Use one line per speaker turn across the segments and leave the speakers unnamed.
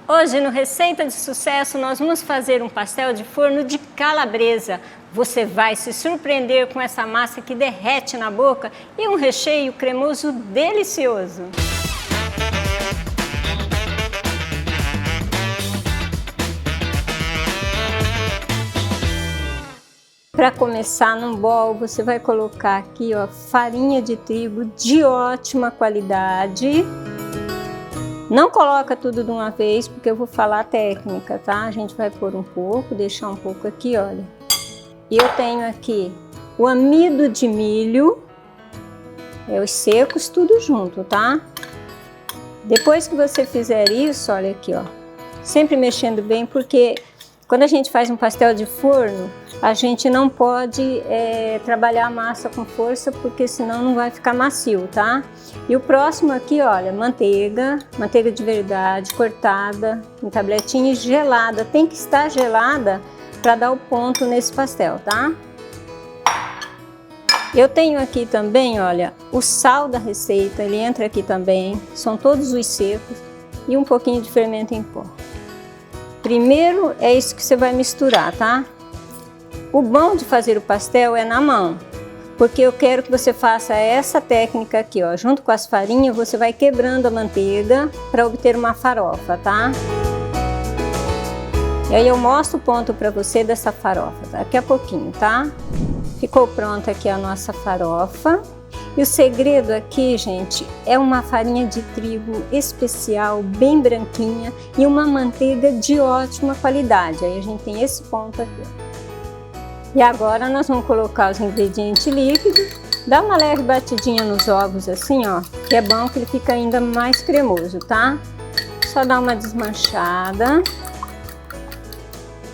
Hoje no Receita de Sucesso nós vamos fazer um pastel de forno de calabresa. Você vai se surpreender com essa massa que derrete na boca e um recheio cremoso delicioso. Para começar, num bowl você vai colocar aqui, ó, farinha de trigo de ótima qualidade. Não coloca tudo de uma vez, porque eu vou falar a técnica, tá? A gente vai pôr um pouco, deixar um pouco aqui, olha. E eu tenho aqui o amido de milho, os secos, tudo junto, tá? Depois que você fizer isso, olha aqui, ó. Sempre mexendo bem, porque quando a gente faz um pastel de forno, a gente não pode trabalhar a massa com força, porque senão não vai ficar macio, tá? E o próximo aqui, olha, manteiga de verdade, cortada em tabletinha e gelada. Tem que estar gelada para dar o ponto nesse pastel, tá? Eu tenho aqui também, olha, o sal da receita, ele entra aqui também. São todos os secos e um pouquinho de fermento em pó. Primeiro é isso que você vai misturar, tá? O bom de fazer o pastel é na mão, porque eu quero que você faça essa técnica aqui, ó. Junto com as farinhas, você vai quebrando a manteiga para obter uma farofa, tá? E aí eu mostro o ponto para você dessa farofa daqui a pouquinho, tá? Ficou pronta aqui a nossa farofa. E o segredo aqui, gente, é uma farinha de trigo especial, bem branquinha, e uma manteiga de ótima qualidade. Aí a gente tem esse ponto aqui. E agora nós vamos colocar os ingredientes líquidos, dá uma leve batidinha nos ovos assim, ó, que é bom que ele fica ainda mais cremoso, tá? Só dá uma desmanchada.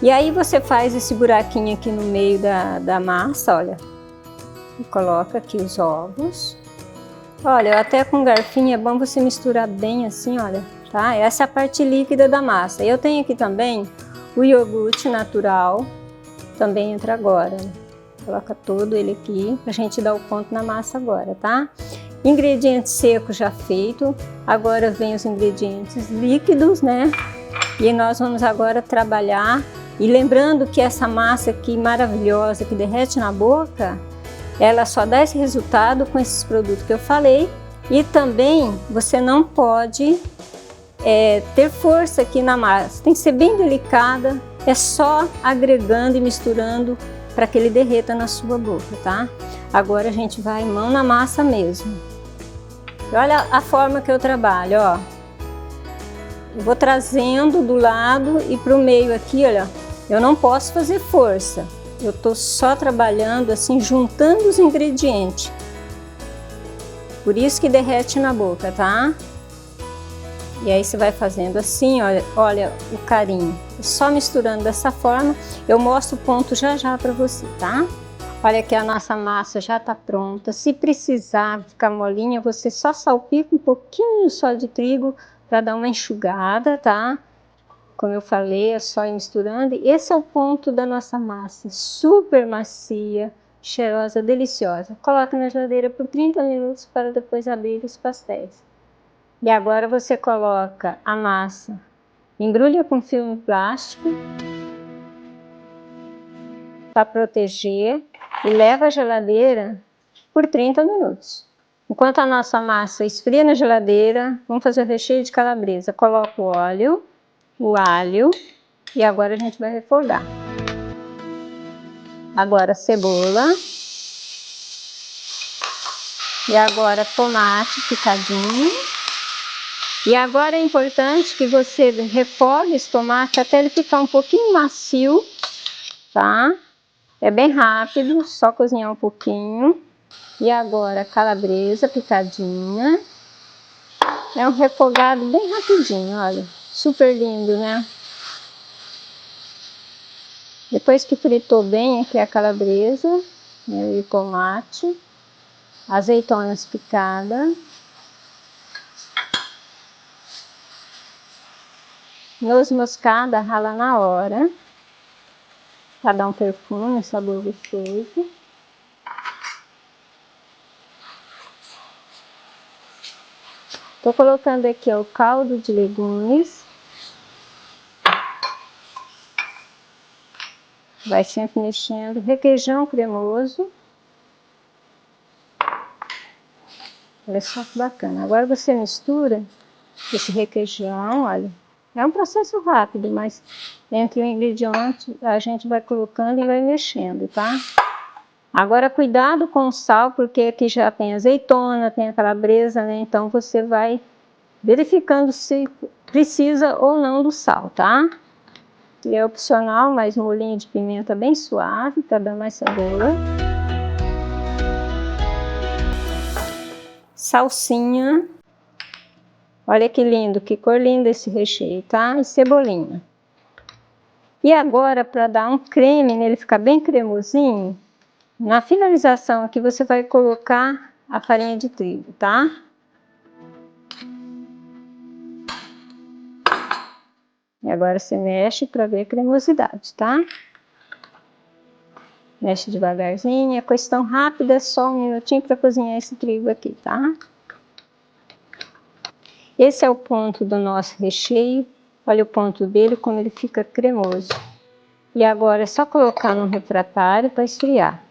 E aí você faz esse buraquinho aqui no meio da massa, olha. E coloca aqui os ovos. Olha, até com garfinho é bom você misturar bem assim, olha, tá? Essa é a parte líquida da massa. Eu tenho aqui também o iogurte natural, também entra agora. Coloca todo ele aqui pra gente dar o ponto na massa agora, tá? Ingredientes secos já feito. Agora vem os ingredientes líquidos, né? E nós vamos agora trabalhar. E lembrando que essa massa aqui maravilhosa que derrete na boca, ela só dá esse resultado com esses produtos que eu falei. E também você não pode ter força aqui na massa, tem que ser bem delicada, é só agregando e misturando para que ele derreta na sua boca, tá? Agora a gente vai mão na massa mesmo. E olha a forma que eu trabalho, ó. Eu vou trazendo do lado e para o meio aqui, olha, eu não posso fazer força. Eu tô só trabalhando assim, juntando os ingredientes. Por isso que derrete na boca, tá? E aí você vai fazendo assim, olha o carinho. Só misturando dessa forma, eu mostro o ponto já já para você, tá? Olha que a nossa massa já tá pronta. Se precisar ficar molinha, você só salpica um pouquinho só de trigo para dar uma enxugada, tá? Como eu falei, é só ir misturando. E esse é o ponto da nossa massa, super macia, cheirosa, deliciosa. Coloca na geladeira por 30 minutos para depois abrir os pastéis. E agora você coloca a massa, embrulha com filme plástico para proteger e leva à geladeira por 30 minutos. Enquanto a nossa massa esfria na geladeira, vamos fazer o recheio de calabresa. Coloca o óleo, o alho e agora a gente vai refogar. Agora cebola e agora tomate picadinho. E agora é importante que você refogue esse tomate até ele ficar um pouquinho macio, tá? É bem rápido, só cozinhar um pouquinho. E agora calabresa picadinha. É um refogado bem rapidinho, olha. Super lindo, né? Depois que fritou bem aqui a calabresa, e o tomate, azeitonas picadas. Noz moscada rala na hora, para dar um perfume, um sabor gostoso. Tô colocando aqui ó, o caldo de legumes. Vai sempre mexendo. Requeijão cremoso. Olha só que bacana. Agora você mistura esse requeijão, olha. É um processo rápido, mas entre o ingrediente a gente vai colocando e vai mexendo, tá? Agora cuidado com o sal, porque aqui já tem azeitona, tem a calabresa, né? Então você vai verificando se precisa ou não do sal, tá? E é opcional, mas um molhinho de pimenta bem suave, para dar mais sabor. Salsinha. Olha que lindo, que cor linda esse recheio, tá? E cebolinha. E agora, para dar um creme, nele ficar bem cremosinho, na finalização aqui você vai colocar a farinha de trigo, tá? E agora você mexe para ver a cremosidade, tá? Mexe devagarzinho, é questão rápida, só um minutinho para cozinhar esse trigo aqui, tá? Esse é o ponto do nosso recheio. Olha o ponto dele, como ele fica cremoso. E agora é só colocar no refratário para esfriar.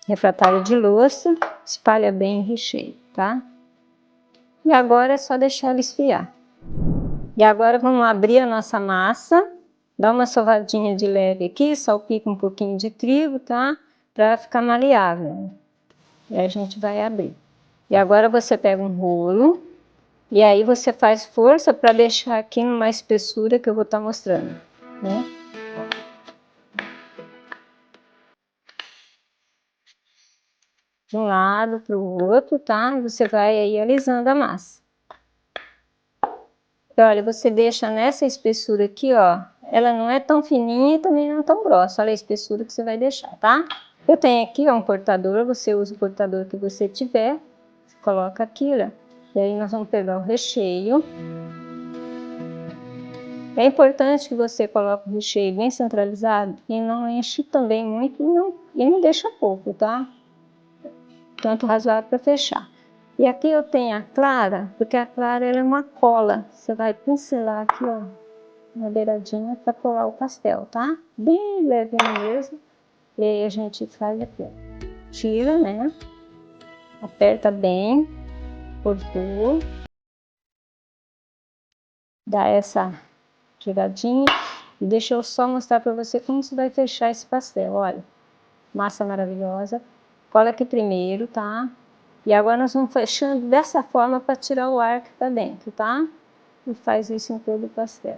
Refratário de louça, espalha bem o recheio, tá? E agora é só deixar ele esfriar. E agora vamos abrir a nossa massa. Dá uma sovadinha de leve aqui, salpica um pouquinho de trigo, tá? Para ficar maleável. E aí a gente vai abrir. E agora você pega um rolo. E aí você faz força para deixar aqui numa espessura que eu vou estar mostrando, né? De um lado para o outro, tá? E você vai aí alisando a massa. E olha, você deixa nessa espessura aqui, ó. Ela não é tão fininha e também não é tão grossa. Olha a espessura que você vai deixar, tá? Eu tenho aqui, ó, um cortador. Você usa o cortador que você tiver. Você coloca aqui, ó. E aí nós vamos pegar o recheio. É importante que você coloque o recheio bem centralizado e não enche também muito e não deixa pouco, tá? Tanto razoável para fechar. E aqui eu tenho a clara, porque a clara ela é uma cola. Você vai pincelar aqui, ó, na beiradinha para colar o pastel, tá? Bem levinho mesmo. E aí a gente faz aqui, ó. Tira, né? Aperta bem, cortou. Dá essa tiradinha. E deixa eu só mostrar para você como você vai fechar esse pastel. Olha, massa maravilhosa. Cola aqui primeiro, tá? E agora nós vamos fechando dessa forma para tirar o ar que tá dentro, tá? E faz isso em todo o pastel.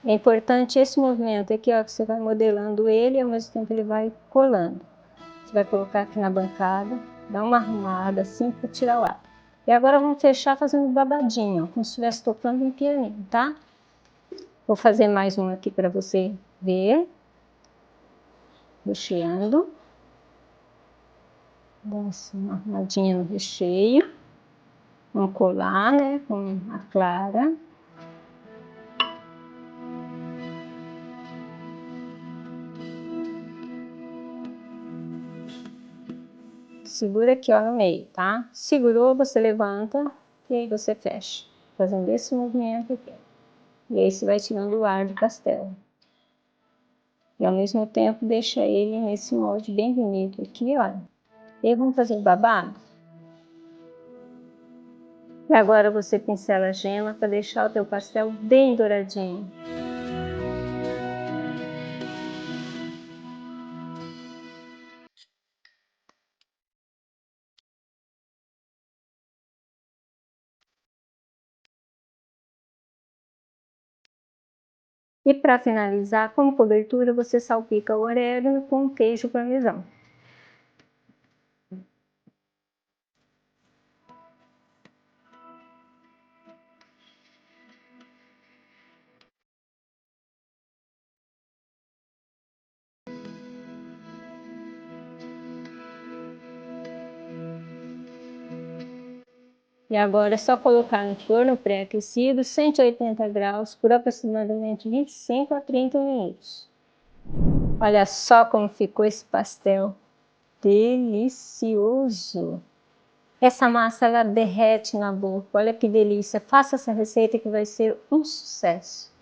É importante esse movimento aqui, ó, que você vai modelando ele e ao mesmo tempo ele vai colando. Você vai colocar aqui na bancada, dá uma arrumada assim para tirar o ar. E agora vamos fechar fazendo babadinho, ó, como se estivesse tocando um pianinho, tá? Vou fazer mais um aqui para você ver. Recheando. Dá uma arrumadinha no recheio. Vamos colar, né, com a clara. Segura aqui, ó, no meio, tá? Segurou, você levanta e aí você fecha. Fazendo esse movimento aqui. E aí você vai tirando o ar do pastel. E ao mesmo tempo deixa ele nesse molde bem bonito aqui, olha. E aí vamos fazer o babado? E agora você pincela a gema para deixar o teu pastel bem douradinho. E para finalizar, como cobertura, você salpica o orégano com queijo parmesão. E agora é só colocar no forno pré-aquecido, 180 graus, por aproximadamente 25 a 30 minutos. Olha só como ficou esse pastel. Delicioso! Essa massa ela derrete na boca, olha que delícia. Faça essa receita que vai ser um sucesso.